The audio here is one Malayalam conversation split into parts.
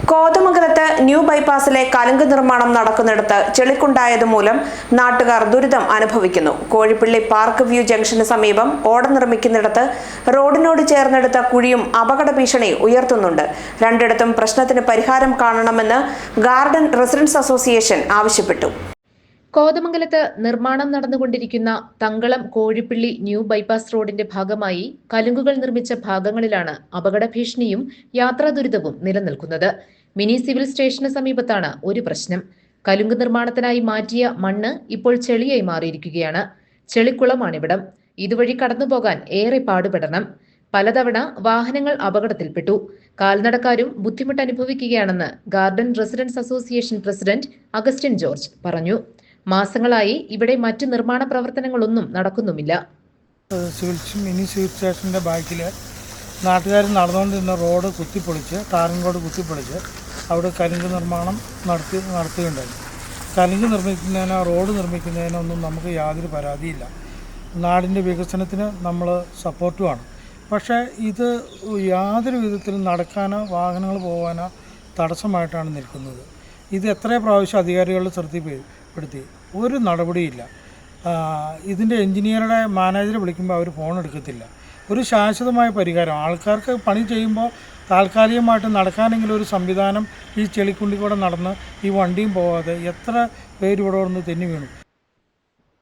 കോതമംഗലത്ത് ന്യൂ ബൈപ്പാസിലെ കലുങ്ക് നിർമ്മാണം നടക്കുന്നിടത്ത് ചെളിക്കുണ്ടായതുമൂലം നാട്ടുകാർ ദുരിതം അനുഭവിക്കുന്നു. കോഴിപ്പള്ളി പാർക്ക് വ്യൂ ജംഗ്ഷന് സമീപം ഓട നിർമ്മിക്കുന്നിടത്ത് റോഡിനോട് ചേർന്നെടുത്ത കുഴിയും അപകട ഭീഷണി ഉയർത്തുന്നുണ്ട്. രണ്ടിടത്തും പ്രശ്നത്തിന് പരിഹാരം കാണണമെന്ന് ഗാർഡൻ റെസിഡൻസ് അസോസിയേഷൻ ആവശ്യപ്പെട്ടു. കോതമംഗലത്ത് നിർമ്മാണം നടന്നുകൊണ്ടിരിക്കുന്ന തങ്കളം കോഴിപ്പള്ളി ന്യൂ ബൈപ്പാസ് റോഡിന്റെ ഭാഗമായി കലുങ്കുകൾ നിർമ്മിച്ച ഭാഗങ്ങളിലാണ് അപകട ഭീഷണിയും യാത്രാ ദുരിതവും നിലനിൽക്കുന്നത്. മിനി സിവിൽ സ്റ്റേഷന് സമീപത്താണ് ഒരു പ്രശ്നം. കലുങ്ക് നിർമ്മാണത്തിനായി മാറ്റിയ മണ്ണ് ഇപ്പോൾ ചെളിയായി മാറിയിരിക്കുകയാണ്. ചെളിക്കുളമാണിവിടം. ഇതുവഴി കടന്നുപോകാൻ ഏറെ പാടുപെടണം. പലതവണ വാഹനങ്ങൾ അപകടത്തിൽപ്പെട്ടു. കാൽനടക്കാരും ബുദ്ധിമുട്ട് അനുഭവിക്കുകയാണെന്ന് garden residence association president Augustine George പറഞ്ഞു. മാസങ്ങളായി ഇവിടെ മറ്റ് നിർമ്മാണ പ്രവർത്തനങ്ങളൊന്നും നടക്കുന്നുമില്ല. മിനി സിവിൽ സ്റ്റേഷൻ്റെ ബാക്കിൽ നാട്ടുകാർ നടന്നുകൊണ്ടിരുന്ന റോഡ് കുത്തിപ്പൊളിച്ച്, ടാറിംഗ് റോഡ് കുത്തിപ്പൊളിച്ച് അവിടെ കലുങ്ക് നിർമ്മാണം നടത്തുകയുണ്ടായി. കലുങ്ക് നിർമ്മിക്കുന്നതിനോ റോഡ് നിർമ്മിക്കുന്നതിനോ ഒന്നും നമുക്ക് യാതൊരു പരാതിയില്ല. നാടിൻ്റെ വികസനത്തിന് നമ്മൾ സപ്പോർട്ടുമാണ്. പക്ഷേ ഇത് യാതൊരു വിധത്തിലും നടക്കാനോ വാഹനങ്ങൾ പോകാനോ തടസ്സമായിട്ടാണ് നിൽക്കുന്നത്. ഇത് എത്ര പ്രാവശ്യം അധികാരികളുടെ ശ്രദ്ധപ്പെടുത്തി, ഒരു നടപടിയില്ല. ഇതിൻ്റെ എഞ്ചിനീയറുടെ മാനേജറെ വിളിക്കുമ്പോൾ അവർ ഫോൺ എടുക്കത്തില്ല. ഒരു ശാശ്വതമായ പരിഹാരം ആൾക്കാർക്ക് പണി ചെയ്യുമ്പോൾ താൽക്കാലികമായിട്ട് നടക്കാനെങ്കിലും ഒരു സംവിധാനം ഈ ചെളിക്കുണ്ടി കൂടെ നടന്ന് ഈ വണ്ടിയും പോകാതെ എത്ര പേര് ഇവിടെ വന്ന് തെന്നി വീണു.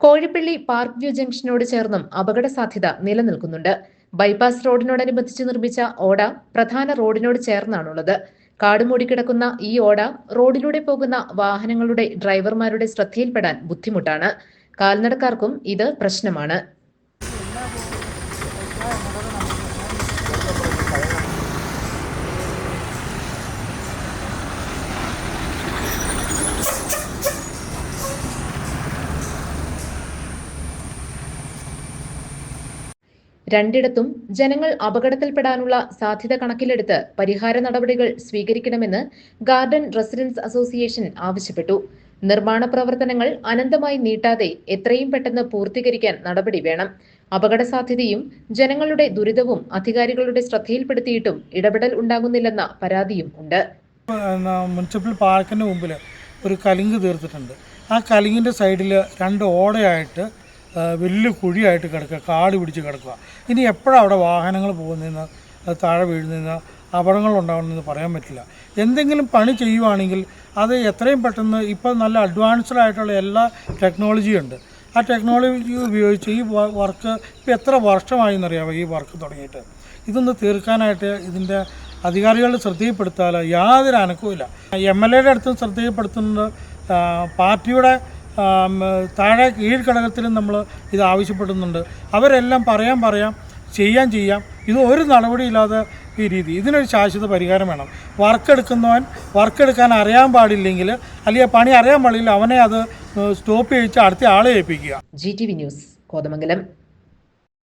കോഴിപ്പള്ളി പാർക്ക് വ്യൂ ജംഗ്ഷനോട് ചേർന്നും അപകട സാധ്യത നിലനിൽക്കുന്നുണ്ട്. ബൈപ്പാസ് റോഡിനോടനുബന്ധിച്ച് നിർമ്മിച്ച ഓട പ്രധാന റോഡിനോട് ചേർന്നാണുള്ളത്. കാടുമൂടിക്കിടക്കുന്ന ഈ ഓട റോഡിലൂടെ പോകുന്ന വാഹനങ്ങളുടെ ഡ്രൈവർമാരുടെ ശ്രദ്ധയിൽപ്പെടാൻ ബുദ്ധിമുട്ടാണ്. കാൽനടക്കാർക്കും ഇത് പ്രശ്നമാണ്. രണ്ടിടത്തും ജനങ്ങൾ അപകടത്തിൽപ്പെടാനുള്ള സാധ്യത കണക്കിലെടുത്ത് പരിഹാര നടപടികൾ സ്വീകരിക്കണമെന്ന് ഗാർഡൻ റെസിഡൻസ് അസോസിയേഷൻ ആവശ്യപ്പെട്ടു. നിർമ്മാണ പ്രവർത്തനങ്ങൾ അനന്തമായി നീട്ടാതെ എത്രയും പെട്ടെന്ന് പൂർത്തീകരിക്കാൻ നടപടി വേണം. അപകട സാധ്യതയും ജനങ്ങളുടെ ദുരിതവും അധികാരികളുടെ ശ്രദ്ധയിൽപ്പെടുത്തിയിട്ടും ഇടപെടൽ ഉണ്ടാകുന്നില്ലെന്ന പരാതിയും ഉണ്ട്. മുനിസിപ്പൽ പാർക്കിന് മുമ്പിൽ ഒരു കലുങ്ക് തീർത്തിട്ടുണ്ട്. ആ കലുങ്കിൻ്റെ സൈഡിൽ 2 ഓടയായിട്ട് വലിയ കുഴിയായിട്ട് കിടക്കുക, കാട് പിടിച്ച് കിടക്കുക. ഇനി എപ്പോഴാണ് അവിടെ വാഹനങ്ങൾ പോകുന്നതെന്ന്, താഴെ വീഴുന്നതെന്ന്, അപകടങ്ങൾ ഉണ്ടാകുന്നതെന്ന് പറയാൻ പറ്റില്ല. എന്തെങ്കിലും പണി ചെയ്യുവാണെങ്കിൽ അത് എത്രയും പെട്ടെന്ന്, ഇപ്പോൾ നല്ല അഡ്വാൻസ്ഡ് ആയിട്ടുള്ള എല്ലാ ടെക്നോളജിയുണ്ട്. ആ ടെക്നോളജി ഉപയോഗിച്ച് ഈ വർക്ക് ഇപ്പോൾ എത്ര വർഷമായി എന്നറിയാമോ ഈ വർക്ക് തുടങ്ങിയിട്ട്. ഇതൊന്ന് തീർക്കാനായിട്ട് ഇതിൻ്റെ അധികാരികളുടെ ശ്രദ്ധയിൽപ്പെടുത്താൽ യാതൊരു അനക്കവുമില്ല. MLA യുടെ അടുത്തും ശ്രദ്ധയിൽപ്പെടുത്തുന്നത്, പാർട്ടിയുടെ താഴെ കീഴ്ഘടകത്തിലും നമ്മൾ ഇത് ആവശ്യപ്പെടുന്നുണ്ട്. അവരെല്ലാം പറയാം, ചെയ്യാം. ഇത് ഒരു നടപടിയില്ലാതെ ഈ രീതി. ഇതിനൊരു ശാശ്വത പരിഹാരം വേണം. വർക്ക് എടുക്കാൻ അറിയാൻ പാടില്ലെങ്കിൽ, അല്ലെങ്കിൽ പണി അറിയാൻ പാടില്ല, അവനെ അത് സ്റ്റോപ്പ് ചെയ്യിച്ച് അടുത്ത ആളെ ഏൽപ്പിക്കുക. GTV news, Kothamangalam.